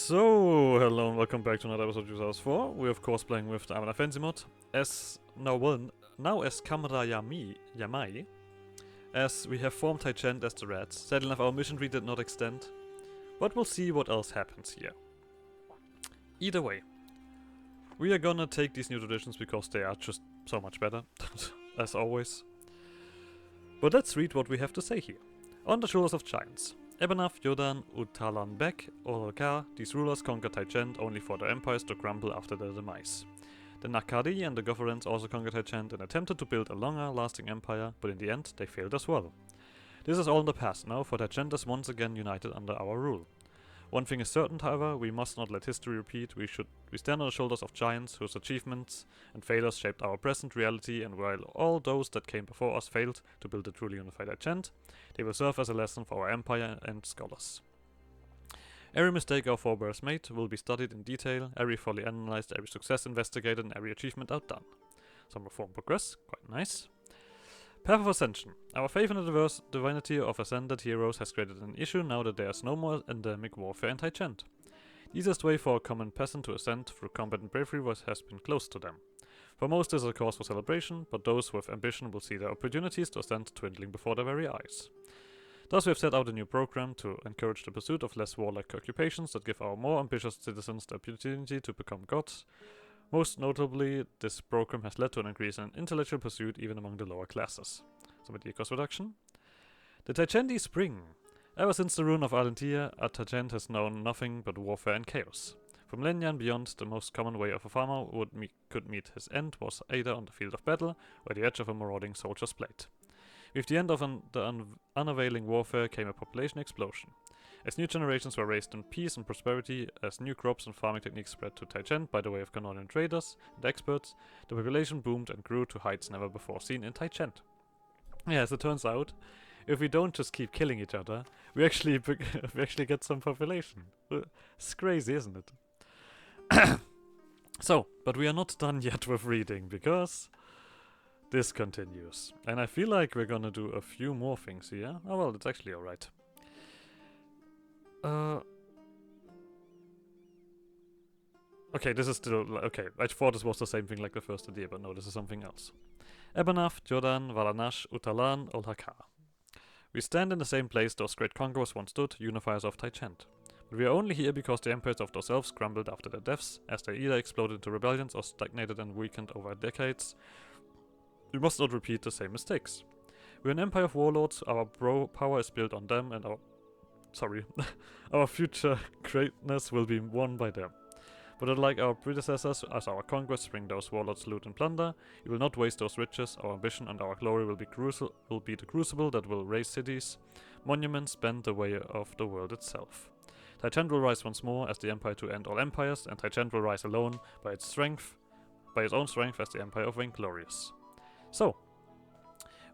So, hello and welcome back to another episode of EU4. We're of course playing with the Anbennar fancy mod as now as Kamra Yamai, as we have formed Tai-Chen as the rats. Sadly enough, our mission tree did not extend, but we'll see what else happens here. Either way, we are gonna take these new traditions because they are just so much better, as always. But let's read what we have to say here. On the shoulders of giants. Anbennar, Jordan, Utalan Bek, Orolkar, these rulers conquered Tai-Chen only for their empires to crumble after their demise. The Nakadi and the Goverans also conquered Tai-Chen and attempted to build a longer lasting empire, but in the end they failed as well. This is all in the past now, for Tai-Chen is once again united under our rule. One thing is certain, however, we must not let history repeat. We stand on the shoulders of giants whose achievements and failures shaped our present reality, and while all those that came before us failed to build a truly unified Tai-Chen, they will serve as a lesson for our empire and scholars. Every mistake our forebears made will be studied in detail, every folly analyzed, every success investigated, and every achievement outdone. Some reform progress, quite nice. Path of Ascension. Our faith in the diverse divinity of ascended heroes has created an issue now that there is no more endemic warfare in Tai-Chen. The easiest way for a common peasant to ascend through combat and bravery has been closed to them. For most this is a cause for celebration, but those with ambition will see their opportunities to ascend dwindling before their very eyes. Thus we have set out a new program to encourage the pursuit of less warlike occupations that give our more ambitious citizens the opportunity to become gods. Most notably, this program has led to an increase in intellectual pursuit even among the lower classes. Some cost reduction. The Tai-Chen Spring. Ever since the ruin of Alentia, Tai-Chen has known nothing but warfare and chaos. For millennia and beyond, the most common way of a farmer could meet his end was either on the field of battle or at the edge of a marauding soldier's blade. With the end of the unavailing warfare came a population explosion. As new generations were raised in peace and prosperity, as new crops and farming techniques spread to Tai-Chen by the way of Canonian traders and experts, the population boomed and grew to heights never before seen in Tai-Chen. Yeah, as it turns out, if we don't just keep killing each other, we actually get some population. It's crazy, isn't it? So, but we are not done yet with reading, because this continues. And I feel like we're gonna do a few more things here. Oh well, it's actually alright. Okay, this is still... Okay, I thought this was the same thing like the first idea, but no, this is something else. Anbennar, Jordan, Valanash, Utalan, Olhakar. We stand in the same place those great conquerors once stood, unifiers of Tai-Chen. But we are only here because the empires of those elves crumbled after their deaths, as they either exploded into rebellions or stagnated and weakened over decades. We must not repeat the same mistakes. We're an empire of warlords, our power is built on them, and our future greatness will be won by them. But unlike our predecessors, as our conquests bring those warlords loot and plunder, we will not waste those riches. Our ambition and our glory will be the crucible that will raise cities, monuments bend the way of the world itself. Tai-Chen will rise once more as the empire to end all empires, and Tai-Chen will rise alone by its own strength as the empire of Vainglorious. So,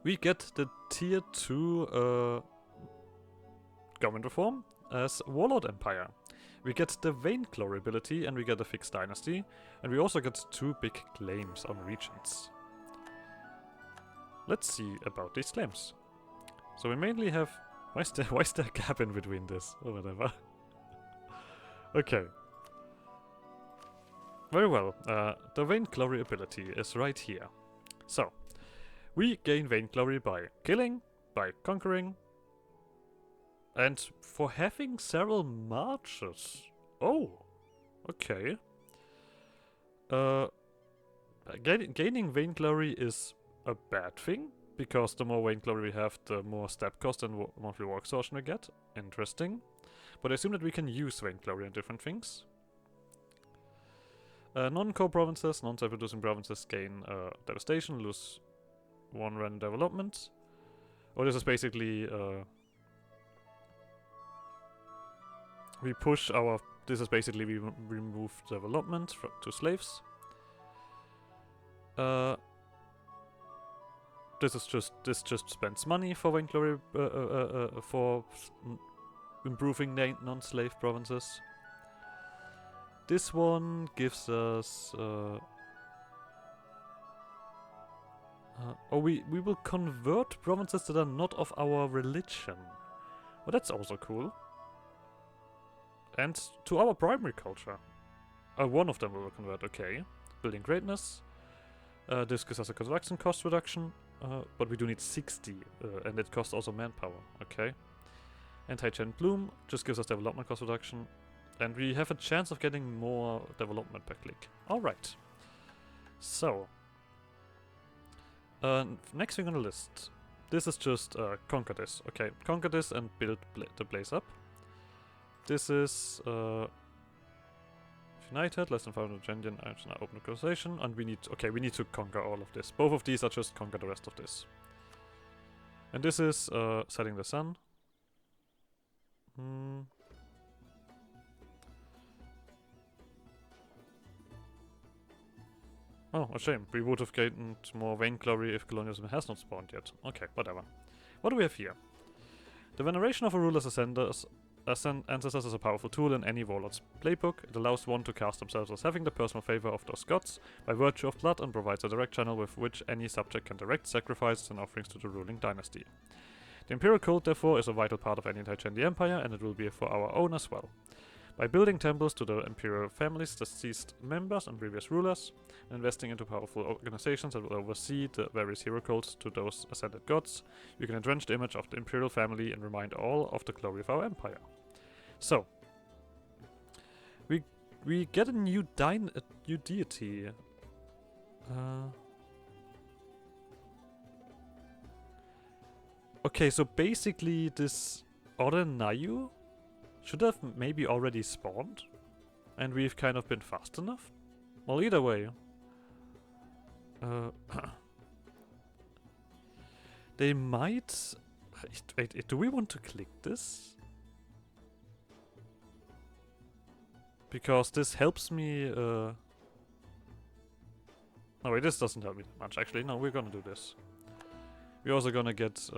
we get the tier 2 government reform as Warlord Empire. We get the Vainglory ability and we get a fixed dynasty, and we also get 2 big claims on regions. Let's see about these claims. So we mainly have... Why is there a gap in between this? Or whatever. Okay. Very well. The Vainglory ability is right here. So, we gain Vainglory by killing, by conquering, and for having several marches. Oh, okay. Gaining Vainglory is a bad thing, because the more Vainglory we have, the more step cost and monthly war exhaustion we get. Interesting. But I assume that we can use Vainglory on different things. Non-core provinces, non-self-producing provinces gain devastation, lose 1 random development. Or this is basically... we push our... This is basically we remove development to slaves. This just spends money for Vainglory for improving non-slave provinces. This one gives us... we will convert provinces that are not of our religion. Well, that's also cool. And to our primary culture. One of them will convert, okay. Building greatness. This gives us a construction cost reduction, but we do need 60, and it costs also manpower, okay. Anti-Gen Bloom just gives us development cost reduction, and we have a chance of getting more development per click. Alright. So. Next thing on the list. This is just conquer this. Okay, conquer this and build the place up. This is United, less than 500 Gendian, now open conversation, and we need, okay, we need to conquer all of this. Both of these are just conquer the rest of this. And this is setting the sun. Oh, a shame. We would have gained more vainglory if colonialism has not spawned yet. Okay, whatever. What do we have here? The veneration of a ruler's ancestors is a powerful tool in any warlord's playbook. It allows one to cast themselves as having the personal favor of those gods by virtue of blood and provides a direct channel with which any subject can direct sacrifices and offerings to the ruling dynasty. The Imperial cult, therefore, is a vital part of any anti-Chendi empire, and it will be for our own as well. By building temples to the Imperial families, deceased members and previous rulers, and investing into powerful organizations that will oversee the various hero cults to those ascended gods, you can entrench the image of the Imperial family and remind all of the glory of our empire. So, we get a new deity. Okay, so basically this Uesrennu should have maybe already spawned, and we've kind of been fast enough. Well, either way. They might... Wait, do we want to click this? Because this helps me... No, wait, this doesn't help me that much, actually. No, we're gonna do this. We're also gonna get...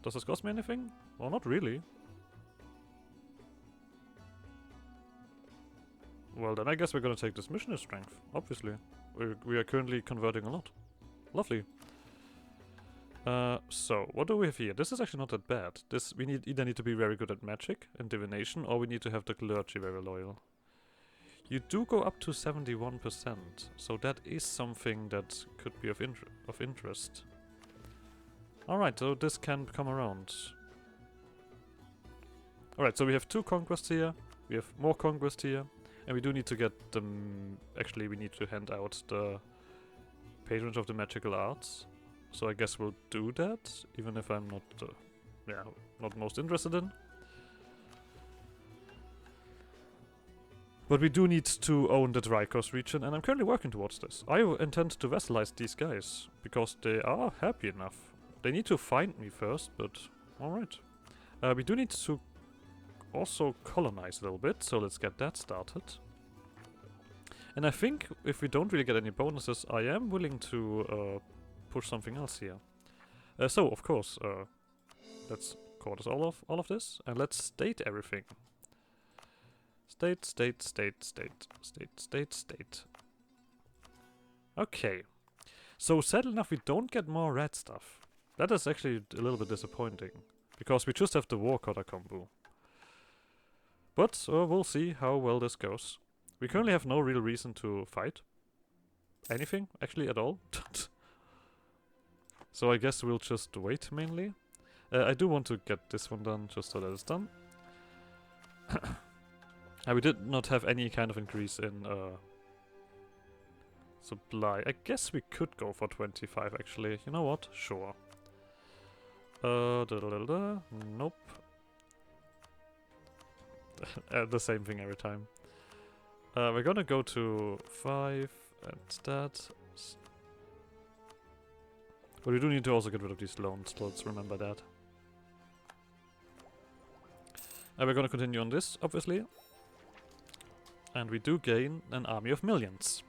Does this cost me anything? Well, not really. Well, then I guess we're gonna take this missionary strength, obviously. We are currently converting a lot. Lovely. So, what do we have here? This is actually not that bad. This we either need to be very good at magic and divination, or we need to have the clergy very loyal. You do go up to 71%, so that is something that could be of interest. Alright, so this can come around. Alright, so we have 2 conquests here, we have more conquests here, and we do need to get them... Actually, we need to hand out the Patronage of the Magical Arts. So I guess we'll do that, even if I'm not, not most interested in. But we do need to own the Dry Coast region, and I'm currently working towards this. I intend to vassalize these guys, because they are happy enough. They need to find me first, but alright. We do need to also colonize a little bit, so let's get that started. And I think if we don't really get any bonuses, I am willing to push something else here. So, of course, let's quarters all of this, and let's state everything. State, state, state, state, state, state, state. Okay. So, sadly enough, we don't get more red stuff. That is actually a little bit disappointing, because we just have the War Coda combo. But we'll see how well this goes. We currently have no real reason to fight. Anything, actually, at all. So I guess we'll just wait, mainly. I do want to get this one done, just so that it's done. We did not have any kind of increase in supply. I guess we could go for 25, actually. You know what? Sure. Nope. The same thing every time. We're gonna go to 5 and that. But we do need to also get rid of these loans, so let's remember that. We're gonna continue on this, obviously. And we do gain an army of millions.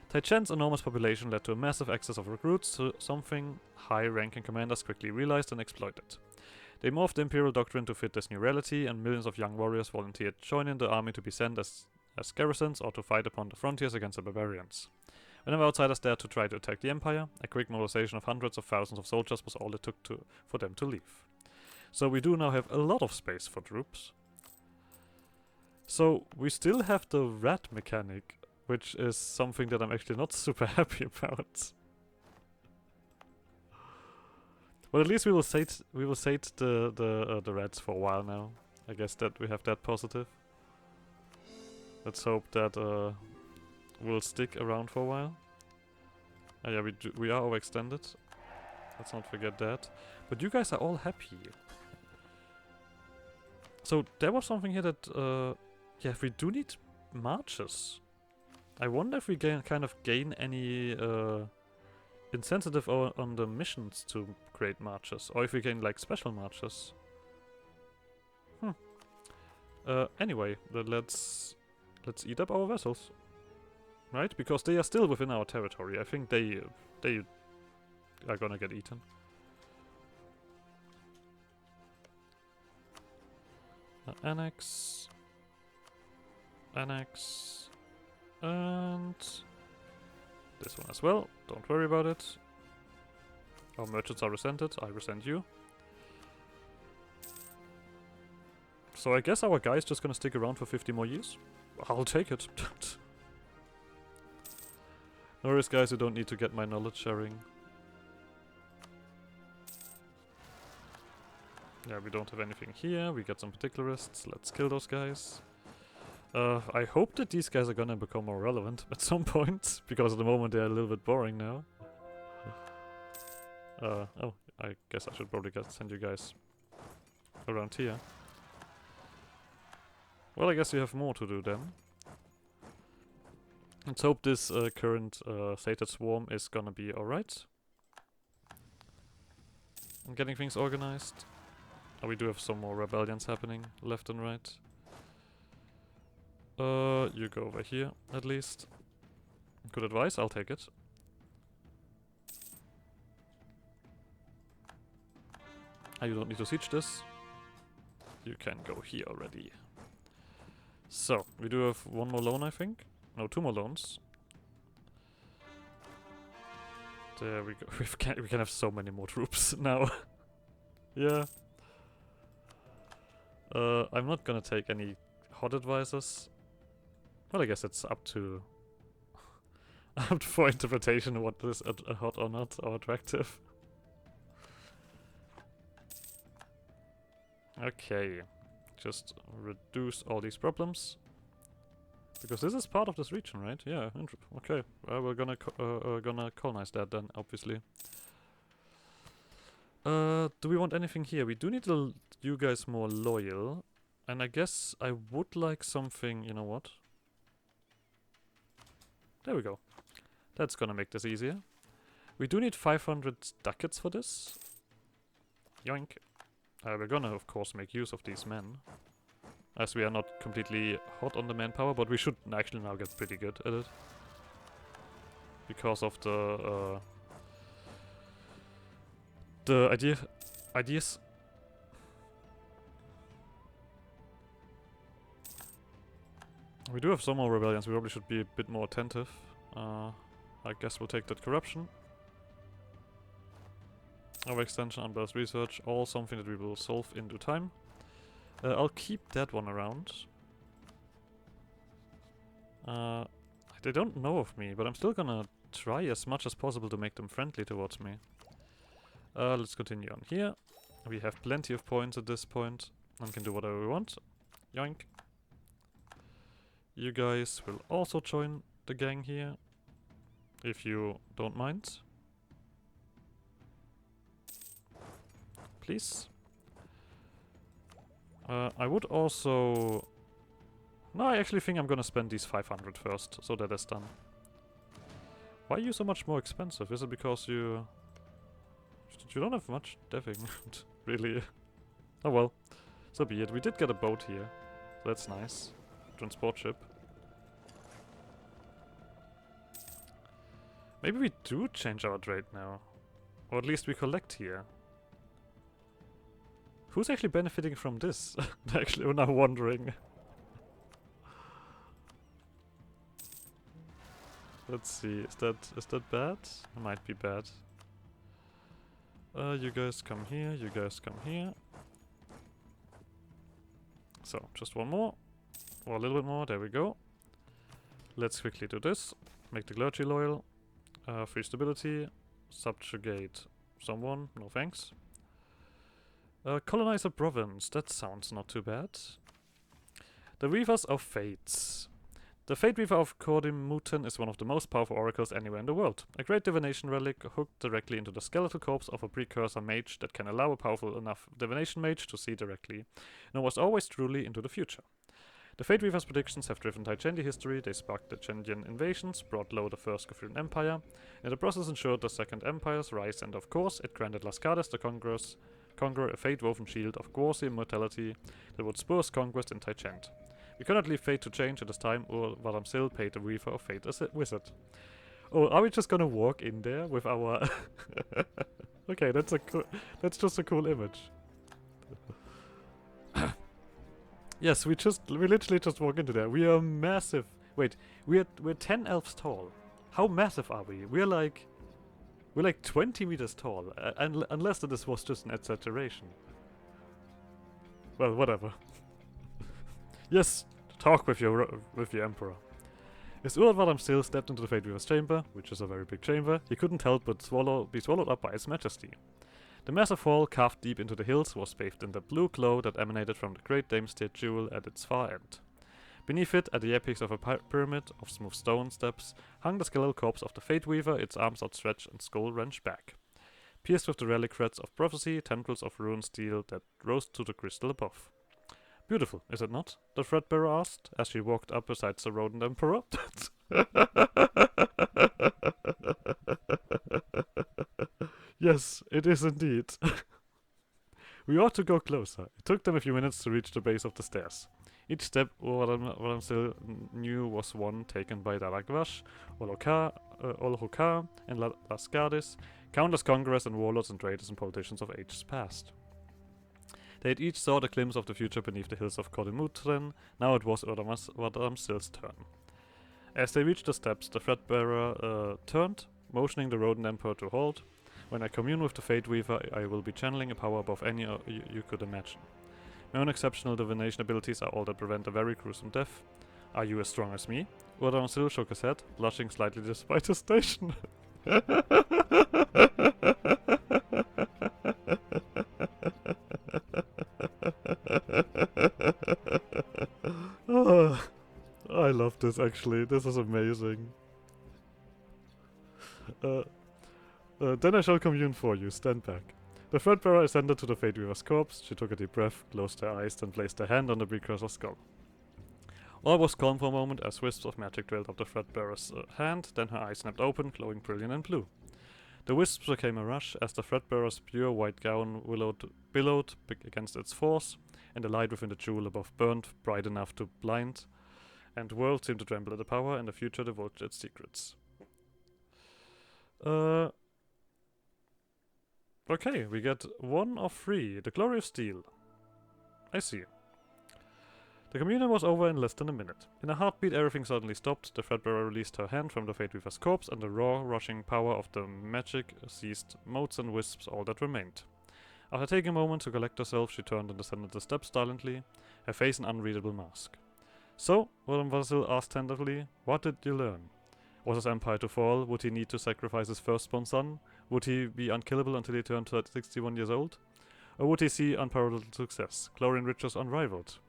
Tai-Chen's enormous population led to a massive excess of recruits, so something high-ranking commanders quickly realized and exploited. They morphed the Imperial doctrine to fit this new reality, and millions of young warriors volunteered joining the army to be sent as garrisons or to fight upon the frontiers against the barbarians. Whenever outsiders dared to try to attack the Empire, a quick mobilization of hundreds of thousands of soldiers was all it took for them to leave. So we do now have a lot of space for troops. So we still have the rat mechanic, which is something that I'm actually not super happy about. But at least we will sate the rats for a while now. I guess that we have that positive. Let's hope that will stick around for a while. Yeah, we are overextended. Let's not forget that. But you guys are all happy. So there was something here that yeah, we do need marches. I wonder if we kind of gain any incentive on the missions to create marches, or if we gain like special marches. Anyway, let's eat up our vessels, right? Because they are still within our territory. I think they are gonna get eaten. Annex, annex, and this one as well. Don't worry about it. Our merchants are resented. I resent you. So I guess our guy's just gonna stick around for 50 more years. I'll take it. No worries, guys. You don't need to get my knowledge sharing. Yeah, we don't have anything here. We get some particularists. Let's kill those guys. I hope that these guys are gonna become more relevant at some point, because at the moment they're a little bit boring now. Oh, I guess I should probably send you guys around here. Well, I guess you have more to do then. Let's hope this current sated swarm is gonna be alright. I'm getting things organized. Oh, we do have some more rebellions happening left and right. You go over here, at least. Good advice, I'll take it. You don't need to siege this. You can go here already. So, we do have one more loan, I think. No, 2 more loans. There we go. We can have so many more troops now. Yeah. I'm not gonna take any hot advisors. Well, I guess it's up to for interpretation what is hot or not, or attractive. Okay, just reduce all these problems. Because this is part of this region, right? Yeah, okay. We're gonna colonize that then, obviously. Do we want anything here? We do need you guys more loyal. And I guess I would like something, you know what? There we go. That's gonna make this easier. We do need 500 ducats for this. Yoink. We're gonna, of course, make use of these men. As we are not completely hot on the manpower, but we should actually now get pretty good at it. Because of the ideas. We do have some more rebellions, we probably should be a bit more attentive. I guess we'll take that corruption. Overextension, unbalanced research, all something that we will solve in due time. I'll keep that one around. They don't know of me, but I'm still gonna try as much as possible to make them friendly towards me. Let's continue on here. We have plenty of points at this point and can do whatever we want. Yoink. You guys will also join the gang here, if you don't mind. Please. I would also... No, I actually think I'm gonna spend these 500 first, so that is done. Why are you so much more expensive? Is it because you don't have much deving, really? Oh well, so be it. We did get a boat here, so that's nice. Transport ship. Maybe we do change our trade now. Or at least we collect here. Who's actually benefiting from this? Actually, we're now wondering. Let's see, is that bad? It might be bad. You guys come here, you guys come here. So, just one more. Or a little bit more. There we go. Let's quickly do this. Make the clergy loyal. Free stability. Subjugate someone. No thanks. Colonize a province. That sounds not too bad. The Weavers of Fates. The Fate Weaver of Kordimutan is one of the most powerful oracles anywhere in the world. A great divination relic hooked directly into the skeletal corpse of a precursor mage that can allow a powerful enough divination mage to see directly, and was always truly into the future. The Fate Weaver's predictions have driven Tai-Chendi history. They sparked the Chendian invasions, brought low the First Kofun Empire, and in the process ensured the Second Empire's rise, and of course it granted Lascades the Conqueror a fate-woven shield of quasi-immortality that would spur conquest in Tai-Chend. We cannot leave fate to change at this time, or Valamsil paid the Weaver of Fate as a wizard. Oh, are we just gonna walk in there with our... Okay, that's just a cool image. Yes, we literally just walk into there. We are massive. Wait, we're 10 elves tall. How massive are we? We're like 20 meters tall, unless this was just an exaggeration. Well, whatever. Yes, talk with your emperor. As Urvaram still stepped into the Fate Weaver's chamber, which is a very big chamber, he couldn't help but be swallowed up by its majesty. The massive hall, carved deep into the hills, was bathed in the blue glow that emanated from the Great Dame's jewel at its far end. Beneath it, at the apex of a pyramid of smooth stone steps, hung the skeletal corpse of the Fate Weaver, its arms outstretched and skull wrenched back. Pierced with the relic threads of prophecy, tendrils of ruined steel that rose to the crystal above. Beautiful, is it not? The Threadbearer asked, as she walked up beside the rodent emperor. Yes, it is indeed. We ought to go closer. It took them a few minutes to reach the base of the stairs. Each step Valamsil knew was one taken by Dalagvash, Olhokar, and Lascades, countless conquerors and warlords and traders and politicians of ages past. They had each saw the glimpse of the future beneath the hills of Kordimutan. Now it was Valamsil's turn. As they reached the steps, the Threadbearer turned, motioning the rodent emperor to halt. When I commune with the Fate Weaver, I will be channeling a power above any you could imagine. My own exceptional divination abilities are all that prevent a very gruesome death. Are you as strong as me? Valamsil shook his head, blushing slightly despite his station. Oh, I love this actually. This is amazing. Then I shall commune for you. Stand back. The Threadbearer ascended to the Fate Weaver's corpse. She took a deep breath, closed her eyes, then placed her hand on the precursor's skull. All was calm for a moment as wisps of magic trailed up the Threadbearer's hand, then her eyes snapped open, glowing brilliant and blue. The wisps became a rush as the Threadbearer's pure white gown billowed against its force, and the light within the jewel above burned bright enough to blind, and the world seemed to tremble at the power, and the future divulged its secrets. Okay, we get 1 of 3. The Glory of Steel. I see. The communion was over in less than a minute. In a heartbeat, everything suddenly stopped. The Threadbearer released her hand from the Fate Weaver's corpse, and the raw, rushing power of the magic seized motes and wisps all that remained. After taking a moment to collect herself, she turned and descended the steps silently, her face an unreadable mask. So, Valamsil asked tenderly, what did you learn? Was his empire to fall? Would he need to sacrifice his firstborn son? Would he be unkillable until he turned 61 years old? Or would he see unparalleled success, glory and riches unrivaled?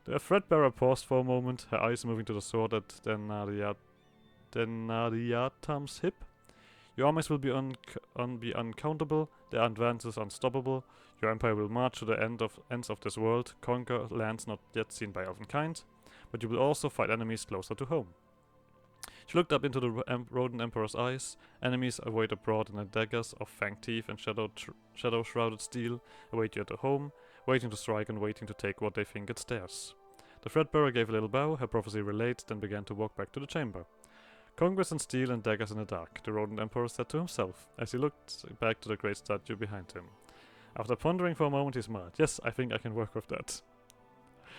The Threadbearer paused for a moment, her eyes moving to the sword at Denariatam's hip. Your armies will be uncountable, their advances unstoppable. Your empire will march to the ends of this world, conquer lands not yet seen by elvenkind, but you will also fight enemies closer to home. She looked up into the rodent emperor's eyes. Enemies await abroad in the daggers of fanged teeth and shadow-shrouded steel await you at the home, waiting to strike and waiting to take what they think it's theirs. The Threadbearer gave a little bow, her prophecy relayed, then began to walk back to the chamber. Conquest and steel and daggers in the dark, the rodent emperor said to himself, as he looked back to the great statue behind him. After pondering for a moment, he smiled. Yes, I think I can work with that.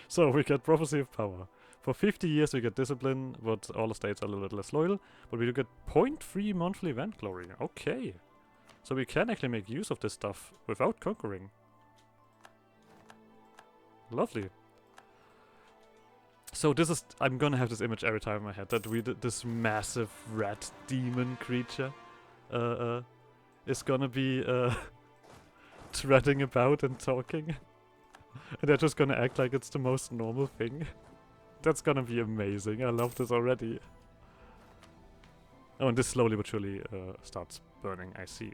So, we get prophecy of power. For 50 years we get discipline, but all the states are a little bit less loyal, but we do get 0.3 monthly event glory. Okay. So we can actually make use of this stuff without conquering. Lovely. So this is, I'm gonna have this image every time in my head, that this massive rat demon creature is gonna be treading about and talking. And they're just gonna act like it's the most normal thing. That's gonna be amazing. I love this already. Oh, and this slowly but surely starts burning, I see.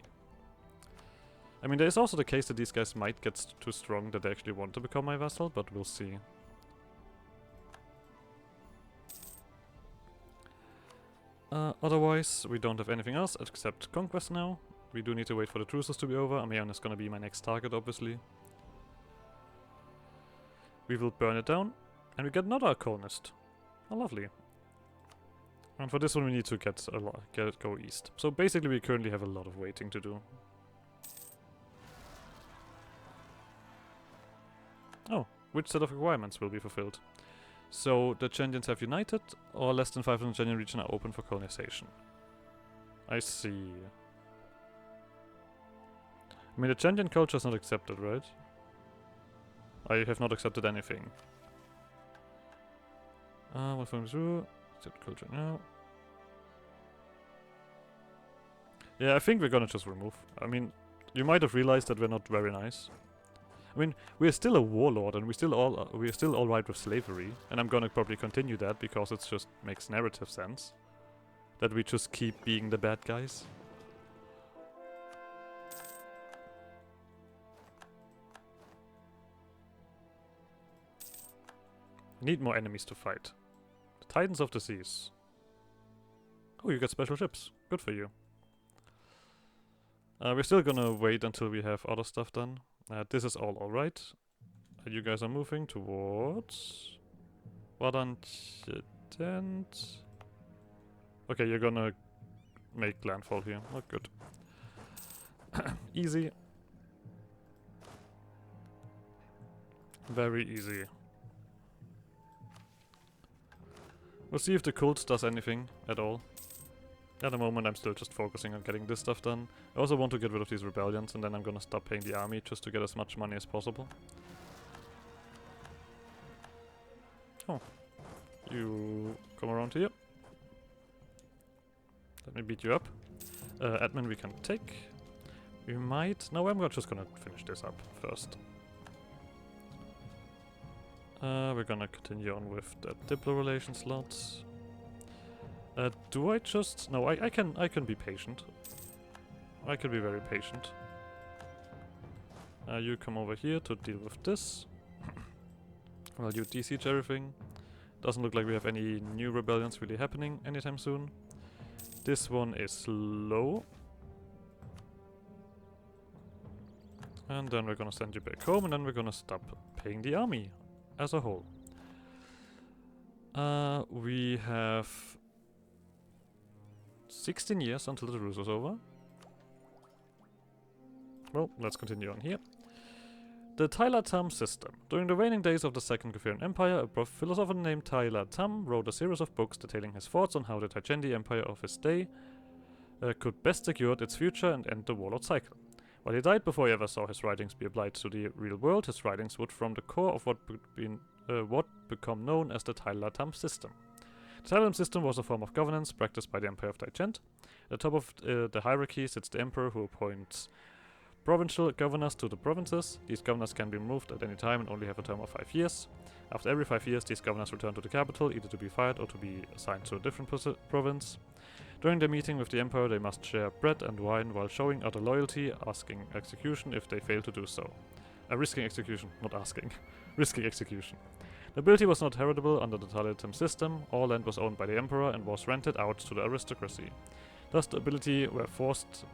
I mean, there is also the case that these guys might get too strong that they actually want to become my vassal, but we'll see. Otherwise, we don't have anything else except conquest now. We do need to wait for the truces to be over. Amiens is gonna be my next target, obviously. We will burn it down, and we get another colonist. Oh, lovely. And for this one we need to go east. So basically we currently have a lot of waiting to do. Oh, which set of requirements will be fulfilled? So the Chendians have united, or less than 500 Chendian regions are open for colonization. I see. I mean, the Chendian culture is not accepted, right? I have not accepted anything. What from through? Accept culture now. Yeah, I think we're gonna just remove. I mean, you might have realized that we're not very nice. I mean, we're still a warlord, and we're still all right with slavery, and I'm gonna probably continue that because it just makes narrative sense that we just keep being the bad guys. Need more enemies to fight. The Titans of the Seas. Oh, you got special ships. Good for you. We're still gonna wait until we have other stuff done. This is all alright. You guys are moving towards... Wadant. Okay, you're gonna make landfall here. Not good. Easy. Very easy. We'll see if the cult does anything at all. At the moment I'm still just focusing on getting this stuff done. I also want to get rid of these rebellions, and then I'm gonna stop paying the army just to get as much money as possible. Oh. You come around here. Let me beat you up. Admin we can take. We might... No, I'm just gonna finish this up first. We're gonna continue on with the Diplo relation slots. Do I just... No, I can be patient. I can be very patient. You come over here to deal with this. While you de-siege everything. Doesn't look like we have any new rebellions really happening anytime soon. This one is low. And then we're gonna send you back home, and then we're gonna stop paying the army as a whole. We have 16 years until the truce is over. Well, let's continue on here. The Tai-Lam system. During the waning days of the Second Gutherian Empire, a philosopher named Tai-Lam wrote a series of books detailing his thoughts on how the Taichendi Empire of his day could best secure its future and end the warlord cycle. While he died before he ever saw his writings be applied to the real world, his writings would form the core of what become known as the Tai-Lam system. The Tai-Lam system was a form of governance practiced by the Empire of Taichent. At the top of the hierarchy sits the emperor, who appoints provincial governors to the provinces. These governors can be removed at any time and only have a term of 5 years. After every 5 years, these governors return to the capital, either to be fired or to be assigned to a different province. During their meeting with the emperor, they must share bread and wine while showing utter loyalty, asking execution if they fail to do so. Risking execution, not asking. Risking execution. Nobility was not heritable under the Tai-Lam system. All land was owned by the emperor and was rented out to the aristocracy. Thus, the nobility were forced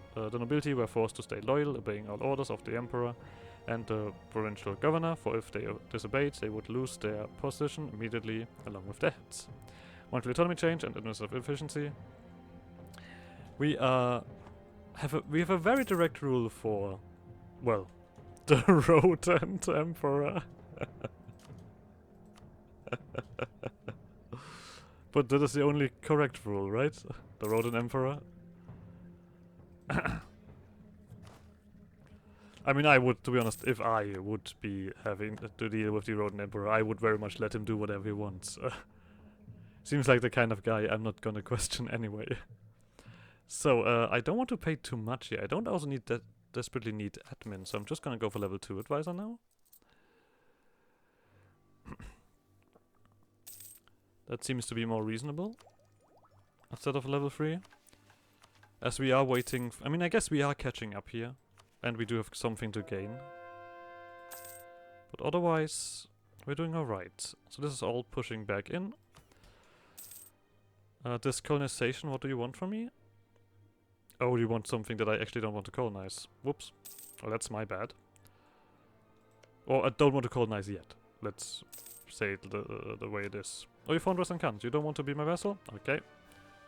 to stay loyal, obeying all orders of the emperor and the provincial governor, for if they disobeyed, they would lose their position immediately along with their heads. Monetary autonomy change and administrative efficiency. We have a very direct rule for, well, the rodent emperor. But that is the only correct rule, right? The rodent emperor. I mean, I would, to be honest, if I would be having to deal with the Rodent Emperor, I would very much let him do whatever he wants. Seems like the kind of guy I'm not gonna question anyway. So, I don't want to pay too much here. I don't also need that desperately need admin, so I'm just gonna go for level 2 advisor now. That seems to be more reasonable instead of level 3. As we are waiting, I mean, I guess we are catching up here, and we do have something to gain. But otherwise, we're doing alright. So this is all pushing back in. This colonization, what do you want from me? Oh, you want something that I actually don't want to colonize. Whoops. Oh, that's my bad. Or I don't want to colonize yet. Let's say it the way it is. Oh, you found Western Kant. You don't want to be my vassal? Okay.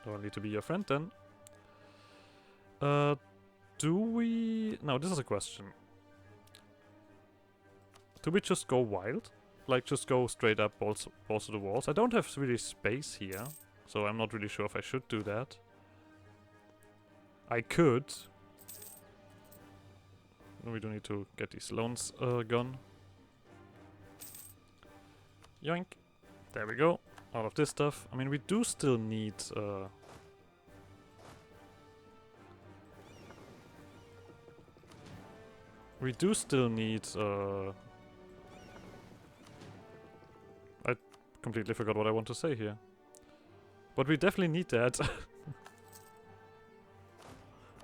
Don't need to be your friend then. Do we... No, this is a question. Do we just go wild? Like, just go straight up balls to the walls? I don't have really space here, so I'm not really sure if I should do that. I could. We do need to get these loans gone. Yoink. There we go. All of this stuff. I mean, we do still need... we do still need... I completely forgot what I want to say here. But we definitely need that.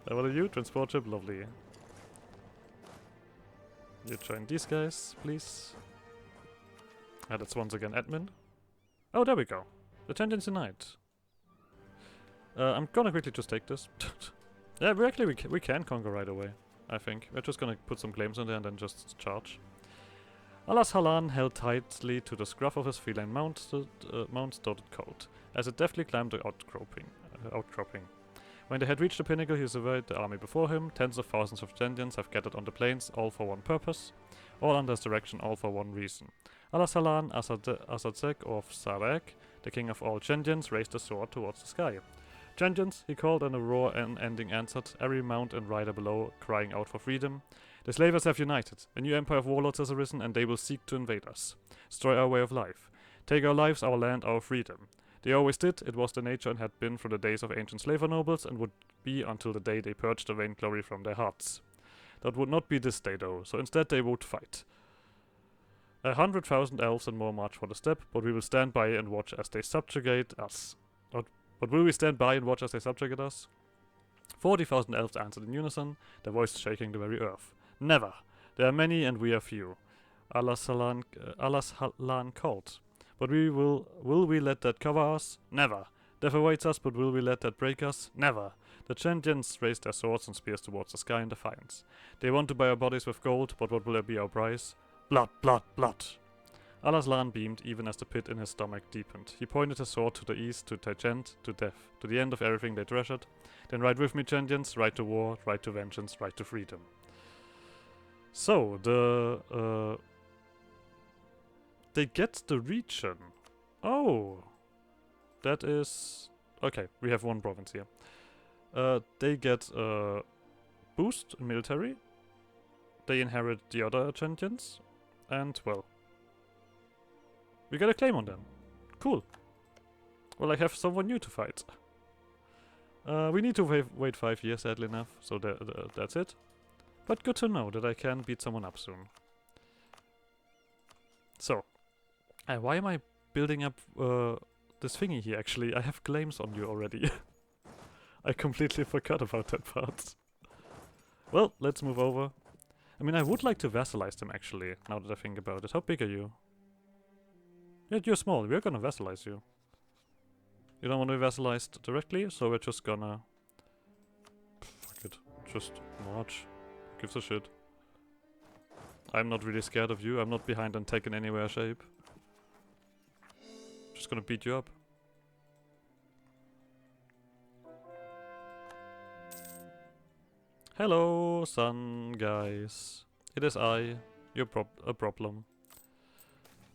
What are you? Transport ship? Lovely. You join these guys, please. Ah, that's once again admin. Oh, there we go. The tangents denied. I'm gonna quickly just take this. Yeah, we can conquer right away, I think. We're just gonna put some claims in there and then just charge. Alas Halan held tightly to the scruff of his feline mount-dotted coat, as it deftly climbed the outcropping. When they had reached the pinnacle, he surveyed the army before him. Tens of thousands of Chendians have gathered on the plains, all for one purpose, all under his direction, all for one reason. Alasalan Asadzek of Sarek, the king of all Chendians, raised a sword towards the sky. Chendians, he called, and a roar ending answered, every mount and rider below crying out for freedom. The slavers have united. A new empire of warlords has arisen, and they will seek to invade us. Destroy our way of life. Take our lives, our land, our freedom. They always did. It was their nature and had been from the days of ancient slaver nobles, and would be until the day they purged the vainglory from their hearts. That would not be this day, though, so instead they would fight. 100,000 elves and more march for the steppe, but we will stand by and watch as they subjugate us. But will we stand by and watch as they subjugate us? 40,000 elves answered in unison, their voices shaking the very earth. Never! There are many and we are few. Alas-Halan called. But will we let that cover us? Never! Death awaits us, but will we let that break us? Never! The Chendians raised their swords and spears towards the sky in defiance. They want to buy our bodies with gold, but what will be our price? Blood, blood, blood! Alaslan beamed even as the pit in his stomach deepened. He pointed his sword to the east, to Tangent, to death, to the end of everything they treasured. Then ride with me, Chendians, ride to war, ride to vengeance, ride to freedom. So, they get the region. Oh! That is... Okay, we have one province here. They get a boost in military. They inherit the other Chendians. And, well... we got a claim on them. Cool. Well, I have someone new to fight. We need to wait 5 years, sadly enough, so that's it. But good to know that I can beat someone up soon. So, why am I building up this thingy here, actually? I have claims on you already. I completely forgot about that part. Well, let's move over. I mean, I would like to vassalize them, actually, now that I think about it. How big are you? Yeah, you're small. We're gonna vassalize you. You don't want to be vassalized directly, so we're just gonna... fuck it. Just march. Who gives a shit? I'm not really scared of you. I'm not behind and taken anywhere shape. Just gonna beat you up. Hello, sun guys. It is I, your a problem.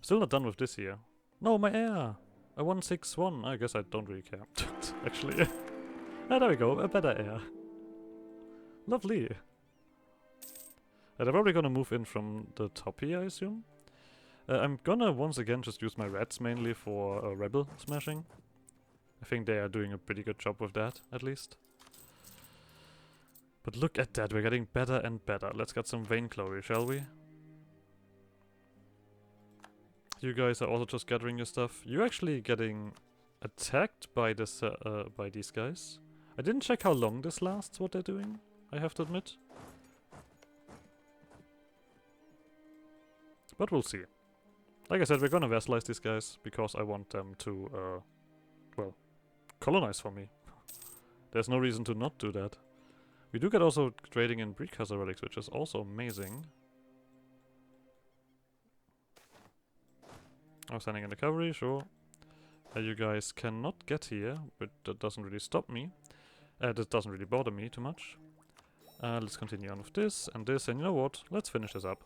Still not done with this here. No, my air! A 161. I guess I don't really care. Actually. Ah, there we go. A better air. Lovely. They're probably gonna move in from the top here, I assume. I'm gonna once again just use my rats mainly for rebel smashing. I think they are doing a pretty good job with that, at least. But look at that, we're getting better and better. Let's get some vainglory, shall we? You guys are also just gathering your stuff. You're actually getting attacked by this by these guys. I didn't check how long this lasts, what they're doing, I have to admit. But we'll see. Like I said, we're gonna vassalize these guys because I want them to, well, colonize for me. There's no reason to not do that. We do get also trading in precursor relics, which is also amazing. I'm sending in the cavalry, sure. You guys cannot get here, but that doesn't really stop me. That doesn't really bother me too much. Let's continue on with this, and you know what? Let's finish this up.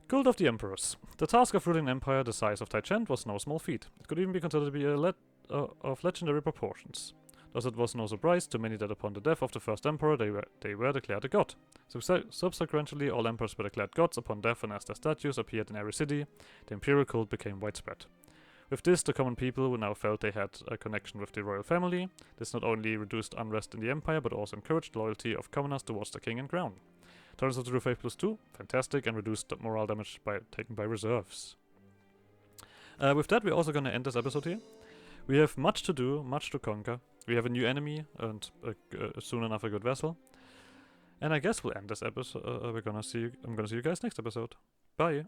Cult of the Emperors. The task of ruling an empire the size of Tai-Chent was no small feat. It could even be considered to be of legendary proportions. Thus it was no surprise to many that upon the death of the first emperor they were declared a god. Subsequently all emperors were declared gods upon death, and as their statues appeared in every city, the imperial cult became widespread. With this, the common people who now felt they had a connection with the royal family. This not only reduced unrest in the empire, but also encouraged loyalty of commoners towards the king and crown. Tolerance of the Roof 8+2, fantastic, and reduced the morale damage taken by reserves. With that, we're also going to end this episode here. We have much to do, much to conquer. We have a new enemy, and soon enough a good vessel. And I guess we'll end this episode. I'm gonna see you guys next episode. Bye!